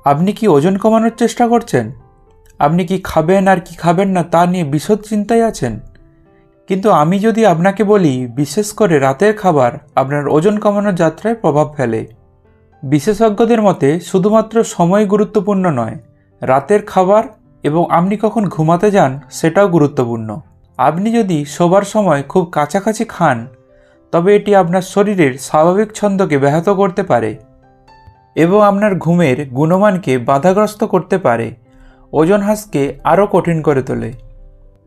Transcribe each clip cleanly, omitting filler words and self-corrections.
আপনি কি ওজন কমানোর চেষ্টা করছেন? আপনি কি খাবেন আর কি খাবেন না তা নিয়ে বিশদ চিন্তায় আছেন? কিন্তু আমি যদি আপনাকে বলি, বিশেষ করে রাতের খাবার আপনার ওজন কমানোর যাত্রায় প্রভাব ফেলে। বিশেষজ্ঞদের মতে শুধুমাত্র সময় গুরুত্বপূর্ণ নয়, রাতের খাবার এবং আপনি কখন ঘুমাতে যান সেটাও গুরুত্বপূর্ণ। আপনি যদি শোবার সময় খুব কাছাকাছি খান, তবে এটি আপনার শরীরের স্বাভাবিক ছন্দকে ব্যাহত করতে পারে এবং আপনার ঘুমের গুণমানকে বাধাগ্রস্ত করতে পারে, ওজন হ্রাসকে আরও কঠিন করে তোলে।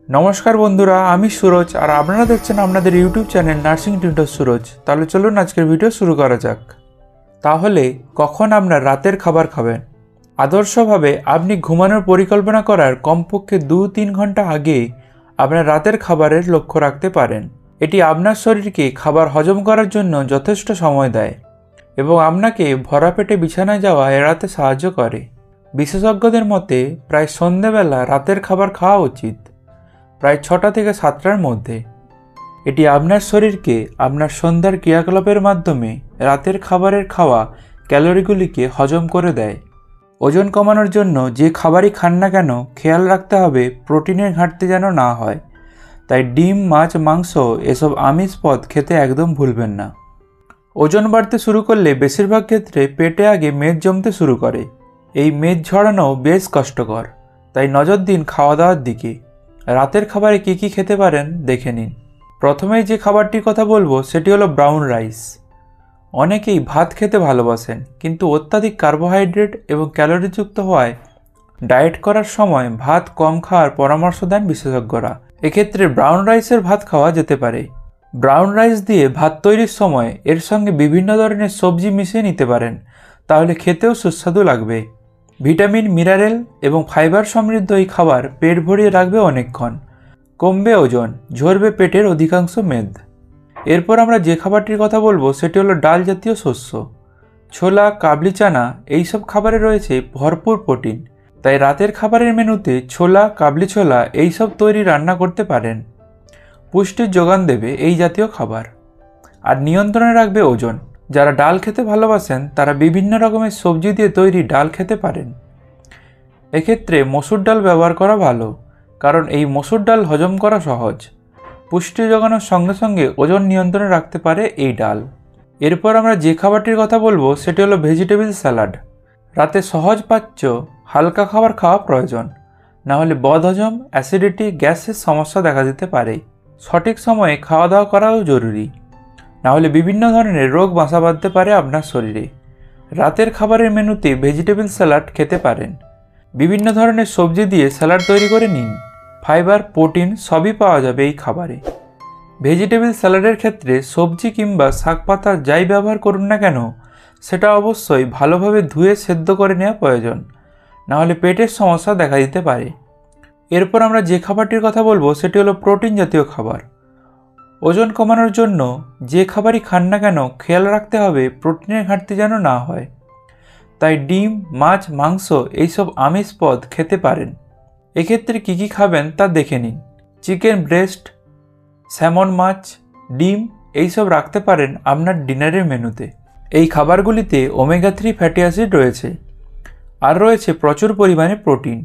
নমস্কার বন্ধুরা, আমি সুরজ আর আপনারা দেখছেন আপনাদের YouTube channel nursing tutor Suraj. তাহলে চলুন আজকের ভিডিও শুরু করা যাক। তাহলে কখন আপনার রাতের খাবার খাবেন? আদর্শভাবে আপনি ঘুমানোর পরিকল্পনা করার কমপক্ষে 2-3 ঘন্টা আগে আপনার রাতের খাবারের লক্ষ্য রাখতে পারেন। এটি আপনার শরীরকে খাবার হজম করার জন্য যথেষ্ট সময় দেয় এবং আপনাকে ভরা পেটে বিছানায় যাওয়া এড়াতে সাহায্য করে। বিশেষজ্ঞদের মতে প্রায় সন্ধ্যেবেলা রাতের খাবার খাওয়া উচিত, প্রায় 6টা থেকে 7টার মধ্যে। এটি আপনার শরীরকে আপনার সন্ধ্যার ক্রিয়াকলাপের মাধ্যমে রাতের খাবারের খাওয়া ক্যালোরিগুলিকে হজম করে দেয়। ওজন কমানোর জন্য যে খাবারই খান না কেন, খেয়াল রাখতে হবে প্রোটিনের ঘাটতি যেন না হয়। তাই ডিম, মাছ, মাংস এসব আমিষ পদ খেতে একদম ভুলবেন না। ওজন বাড়তে শুরু করলে বেশিরভাগ ক্ষেত্রে পেটে আগে মেদ জমতে শুরু করে। এই মেদ ঝরানো বেশ কষ্টকর, তাই নজর দিন খাওয়া দাওয়ার দিকে। রাতের খাবারে কী কী খেতে পারেন দেখে নিন। প্রথমেই যে খাবারটির কথা বলবো সেটি হলো ব্রাউন রাইস। অনেকেই ভাত খেতে ভালোবাসেন, কিন্তু অত্যাধিক কার্বোহাইড্রেট এবং ক্যালোরিযুক্ত হওয়ায় ডায়েট করার সময় ভাত কম খাওয়ার পরামর্শ দেন বিশেষজ্ঞরা। এক্ষেত্রে ব্রাউন রাইসের ভাত খাওয়া যেতে পারে। ব্রাউন রাইস দিয়ে ভাত তৈরির সময় এর সঙ্গে বিভিন্ন ধরনের সবজি মিশিয়ে নিতে পারেন, তাহলে খেতেও সুস্বাদু লাগবে। ভিটামিন, মিনারেল এবং ফাইবার সমৃদ্ধ এই খাবার পেট ভরিয়ে রাখবে অনেকক্ষণ। কমবে ওজন, ঝরবে পেটের অধিকাংশ মেদ। এরপর আমরা যে খাবারটির কথা বলবো সেটি হলো ডাল জাতীয় শস্য। ছোলা, কাবলি চানা এইসব খাবারে রয়েছে ভরপুর প্রোটিন, তাই রাতের খাবারের মেনুতে ছোলা, কাবলি ছোলা এইসব তৈরি রান্না করতে পারেন। পুষ্টির যোগান দেবে এই জাতীয় খাবার আর নিয়ন্ত্রণে রাখবে ওজন। যারা ডাল খেতে ভালোবাসেন তারা বিভিন্ন রকমের সবজি দিয়ে তৈরি ডাল খেতে পারেন। এক্ষেত্রে মসুর ডাল ব্যবহার করা ভালো, কারণ এই মসুর ডাল হজম করা সহজ। পুষ্টি যোগানোর সঙ্গে সঙ্গে ওজন নিয়ন্ত্রণে রাখতে পারে এই ডাল। এরপর আমরা যে খাবারটির কথা বলবো সেটি হলো ভেজিটেবল স্যালাড। রাতে সহজ পাচ্য হালকা খাবার খাওয়া প্রয়োজন, না হলে বদহজম, অ্যাসিডিটি, গ্যাসের সমস্যা দেখা দিতে পারে। সঠিক সময়ে খাওয়া দাওয়া করাও জরুরি, না হলে বিভিন্ন ধরনের রোগ বাসা বাঁধতে পারে আপনার শরীরে। রাতের খাবারের মেনুতে ভেজিটেবল স্যালাড খেতে পারেন। বিভিন্ন ধরনের সবজি দিয়ে স্যালাড তৈরি করে নিন। ফাইবার, প্রোটিন সবই পাওয়া যাবে এই খাবারে। ভেজিটেবল স্যালাডের ক্ষেত্রে সবজি কিংবা শাক পাতা যাই ব্যবহার করুন না কেন, সেটা অবশ্যই ভালোভাবে ধুয়ে সেদ্ধ করে নেওয়া প্রয়োজন, না হলে পেটের সমস্যা দেখা দিতে পারে। এরপর আমরা যে খাবারটির কথা বলবো সেটি হলো প্রোটিন জাতীয় খাবার। ওজন কমানোর জন্য যে খাবারই খান না কেন খেয়াল রাখতে হবে প্রোটিনের ঘাটতি যেন না হয়। তাই ডিম, মাছ, মাংস এইসব আমিষ পদ খেতে পারেন। এক্ষেত্রে কী কী খাবেন তা দেখে নিন। চিকেন ব্রেস্ট, স্যামন মাছ, ডিম এইসব রাখতে পারেন আপনার ডিনারের মেনুতে। এই খাবারগুলিতে ওমেগা 3 ফ্যাটি অ্যাসিড রয়েছে আর রয়েছে প্রচুর পরিমাণে প্রোটিন।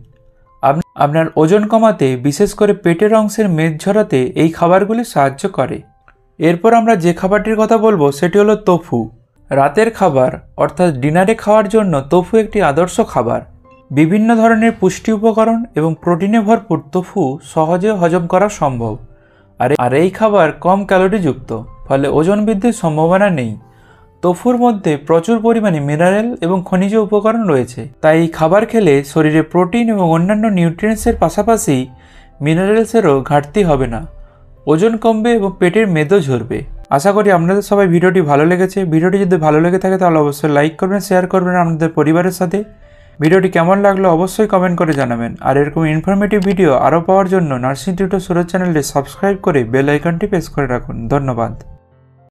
আপনার ওজন কমাতে, বিশেষ করে পেটের অংশের মেদ ঝরাতে এই খাবারগুলি সাহায্য করে। এরপর আমরা যে খাবারটির কথা বলবো সেটি হলো তোফু। রাতের খাবার অর্থাৎ ডিনারে খাওয়ার জন্য তোফু একটি আদর্শ খাবার। বিভিন্ন ধরনের পুষ্টি উপকরণ এবং প্রোটিনে ভরপুর তোফু সহজে হজম করা সম্ভব। আর এই খাবার কম ক্যালোরিযুক্ত, ফলে ওজন বৃদ্ধির সম্ভাবনা নেই। তোফুর মধ্যে প্রচুর পরিমাণে মিনারেল এবং খনিজ উপকরণ রয়েছে, তাই এই খাবার খেলে শরীরে প্রোটিন এবং অন্যান্য নিউট্রিয়েন্টসের পাশাপাশি মিনারেলসেরও ঘাটতি হবে না। ওজন কমবে এবং পেটের মেদও ঝরবে। আশা করি আপনাদের সবাই ভিডিওটি ভালো লেগেছে। ভিডিওটি যদি ভালো লেগে থাকে তাহলে অবশ্যই লাইক করবেন, শেয়ার করবেন আপনাদের পরিবারের সাথে। ভিডিওটি কেমন লাগলো অবশ্যই কমেন্ট করে জানাবেন। আর এরকম ইনফরমেটিভ ভিডিও আরও পাওয়ার জন্য নার্সিং টিউটর সুরজ চ্যানেলটি সাবস্ক্রাইব করে বেল আইকনটি প্রেস করে রাখুন। ধন্যবাদ।